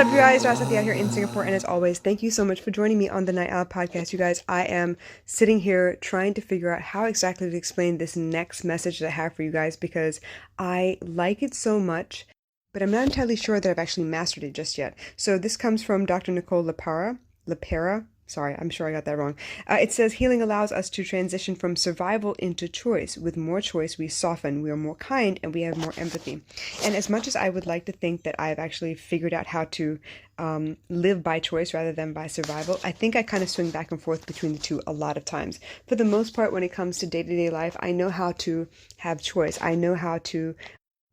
up, you guys? Rasati out here in Singapore, and as always, thank you so much for joining me on the Night Owl podcast. You guys, I am sitting here trying to figure out how exactly to explain this next message that I have for you guys because I like it so much, but I'm not entirely sure that I've actually mastered it just yet. So this comes from Dr. Nicole LaPera. Sorry, I'm sure I got that wrong. It says healing allows us to transition from survival into choice. With more choice, we soften, we are more kind, and we have more empathy. And as much as I would like to think that I've actually figured out how to live by choice rather than by survival, I think I kind of swing back and forth between the two a lot of times. For the most part, when it comes to day-to-day life, I know how to have choice. I know how to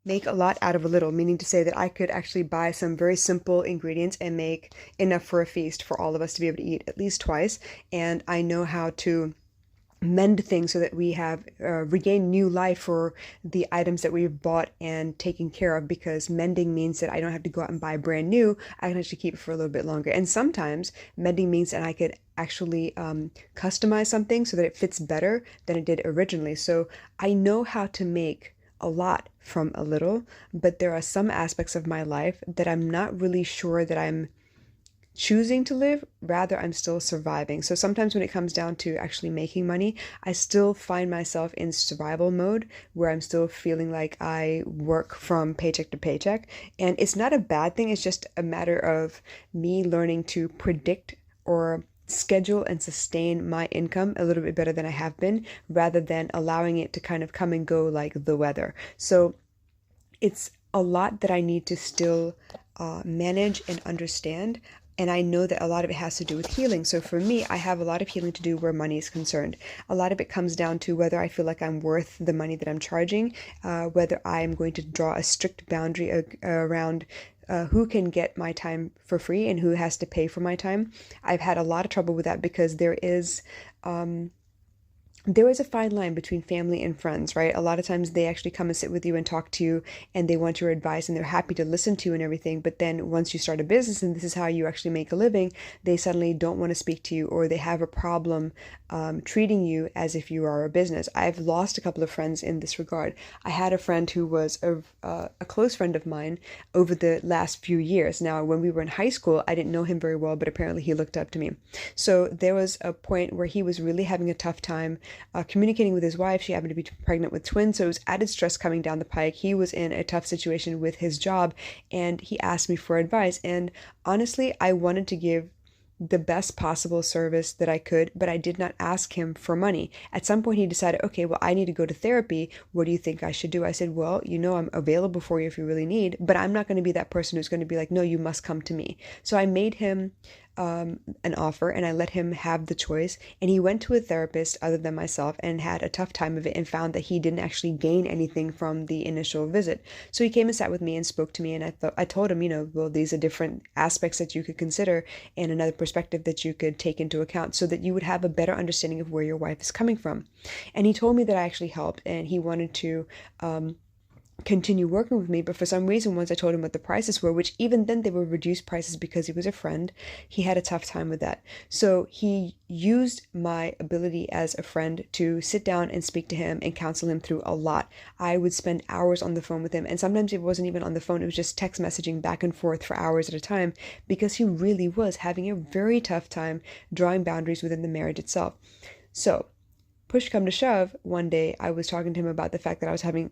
make a lot out of a little, meaning to say that I could actually buy some very simple ingredients and make enough for a feast for all of us to be able to eat at least twice. And I know how to mend things so that we have regained new life for the items that we've bought and taken care of, because mending means that I don't have to go out and buy brand new. I can actually keep it for a little bit longer. And sometimes mending means that I could actually customize something so that it fits better than it did originally. So I know how to make a lot from a little, but there are some aspects of my life that I'm not really sure that I'm choosing to live, rather I'm still surviving. So sometimes when it comes down to actually making money, I still find myself in survival mode where I'm still feeling like I work from paycheck to paycheck. And it's not a bad thing, it's just a matter of me learning to predict or schedule and sustain my income a little bit better than I have been, rather than allowing it to kind of come and go like the weather. So it's a lot that I need to still manage and understand. And I know that a lot of it has to do with healing. So for me, I have a lot of healing to do where money is concerned. A lot of it comes down to whether I feel like I'm worth the money that I'm charging, whether I'm going to draw a strict boundary around who can get my time for free and who has to pay for my time. I've had a lot of trouble with that because there is a fine line between family and friends, right? A lot of times they actually come and sit with you and talk to you and they want your advice and they're happy to listen to you and everything. But then once you start a business and this is how you actually make a living, they suddenly don't want to speak to you, or they have a problem treating you as if you are a business. I've lost a couple of friends in this regard. I had a friend who was a close friend of mine over the last few years. Now, when we were in high school, I didn't know him very well, but apparently he looked up to me. So there was a point where he was really having a tough time communicating with his wife. She happened to be pregnant with twins, so it was added stress coming down the pike. He was in a tough situation with his job, and he asked me for advice. And honestly, I wanted to give the best possible service that I could, but I did not ask him for money. At some point, he decided, okay, well, I need to go to therapy. What do you think I should do? I said, well, I'm available for you if you really need, but I'm not going to be that person who's going to be like, no, you must come to me. So I made him an offer and I let him have the choice. And he went to a therapist other than myself and had a tough time of it and found that he didn't actually gain anything from the initial visit. So he came and sat with me and spoke to me, and I told him, well, these are different aspects that you could consider and another perspective that you could take into account so that you would have a better understanding of where your wife is coming from. And he told me that I actually helped, and he wanted to continue working with me, but for some reason, once I told him what the prices were, which even then they were reduced prices because he was a friend, he had a tough time with that. So he used my ability as a friend to sit down and speak to him and counsel him through a lot. I would spend hours on the phone with him, and sometimes it wasn't even on the phone, it was just text messaging back and forth for hours at a time, because he really was having a very tough time drawing boundaries within the marriage itself. So push come to shove, one day I was talking to him about the fact that I was having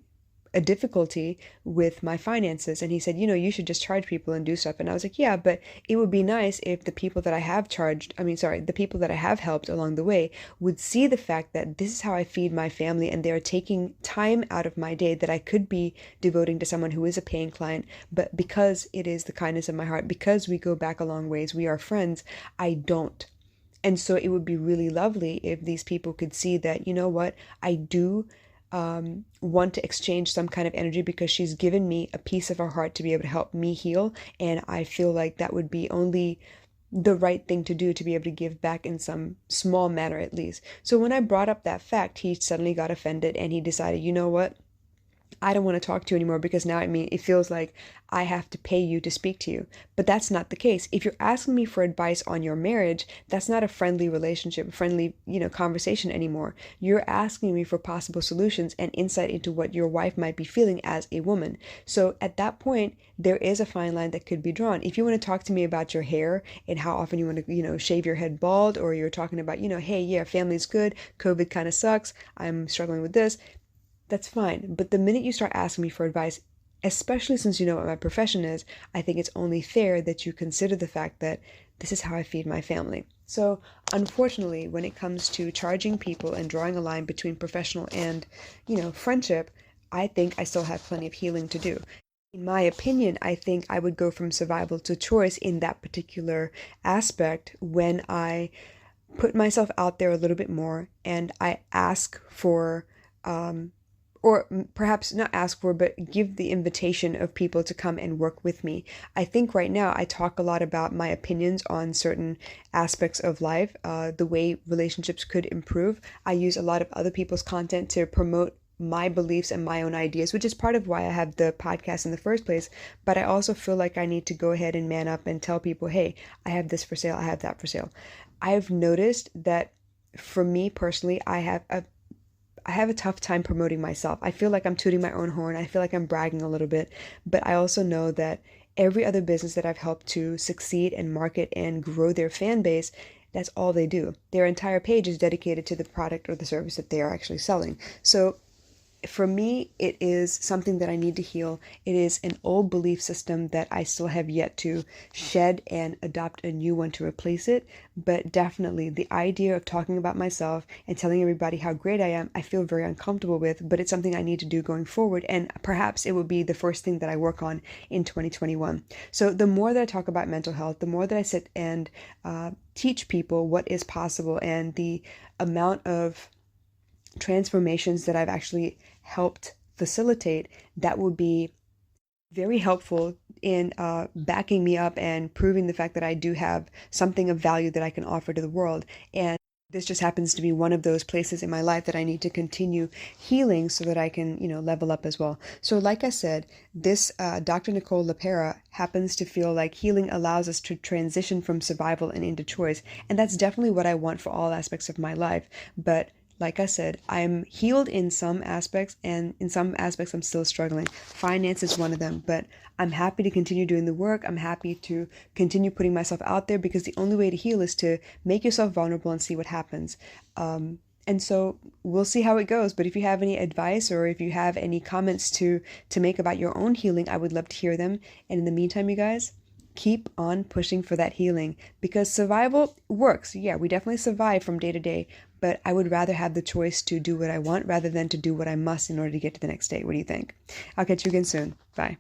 a difficulty with my finances, and he said, you should just charge people and do stuff. And I was like, yeah, but it would be nice if the people that I have the people that I have helped along the way would see the fact that this is how I feed my family, and they're taking time out of my day that I could be devoting to someone who is a paying client, but because it is the kindness of my heart, because we go back a long ways, we are friends, I don't. And so it would be really lovely if these people could see that, what, I do want to exchange some kind of energy, because she's given me a piece of her heart to be able to help me heal. And I feel like that would be only the right thing to do, to be able to give back in some small manner at least. So when I brought up that fact, he suddenly got offended and he decided, you know what? I don't want to talk to you anymore because now, I mean, it feels like I have to pay you to speak to you. But that's not the case. If you're asking me for advice on your marriage, that's not a friendly relationship, a friendly, conversation anymore. You're asking me for possible solutions and insight into what your wife might be feeling as a woman. So at that point, there is a fine line that could be drawn. If you want to talk to me about your hair and how often you want to, shave your head bald, or you're talking about, hey, yeah, family's good, COVID kind of sucks, I'm struggling with this, that's fine. But the minute you start asking me for advice, especially since you know what my profession is, I think it's only fair that you consider the fact that this is how I feed my family. So, unfortunately, when it comes to charging people and drawing a line between professional and, friendship, I think I still have plenty of healing to do. In my opinion, I think I would go from survival to choice in that particular aspect when I put myself out there a little bit more and I ask for or perhaps not ask for, but give the invitation of people to come and work with me. I think right now I talk a lot about my opinions on certain aspects of life, the way relationships could improve. I use a lot of other people's content to promote my beliefs and my own ideas, which is part of why I have the podcast in the first place. But I also feel like I need to go ahead and man up and tell people, hey, I have this for sale, I have that for sale. I've noticed that for me personally, I have a tough time promoting myself. I feel like I'm tooting my own horn. I feel like I'm bragging a little bit, but I also know that every other business that I've helped to succeed and market and grow their fan base, that's all they do. Their entire page is dedicated to the product or the service that they are actually selling. So for me, it is something that I need to heal. It is an old belief system that I still have yet to shed and adopt a new one to replace it. But definitely the idea of talking about myself and telling everybody how great I am, I feel very uncomfortable with, but it's something I need to do going forward. And perhaps it will be the first thing that I work on in 2021. So the more that I talk about mental health, the more that I sit and teach people what is possible and the amount of transformations that I've actually helped facilitate, that would be very helpful in backing me up and proving the fact that I do have something of value that I can offer to the world. And this just happens to be one of those places in my life that I need to continue healing so that I can, level up as well. So like I said, this Dr. Nicole LePera happens to feel like healing allows us to transition from survival and into choice. And that's definitely what I want for all aspects of my life. But like I said, I'm healed in some aspects, and in some aspects I'm still struggling. Finance is one of them, but I'm happy to continue doing the work. I'm happy to continue putting myself out there, because the only way to heal is to make yourself vulnerable and see what happens. And so we'll see how it goes. But if you have any advice or if you have any comments to make about your own healing, I would love to hear them. And in the meantime, you guys, keep on pushing for that healing, because survival works. Yeah, we definitely survive from day to day, but I would rather have the choice to do what I want rather than to do what I must in order to get to the next day. What do you think? I'll catch you again soon. Bye.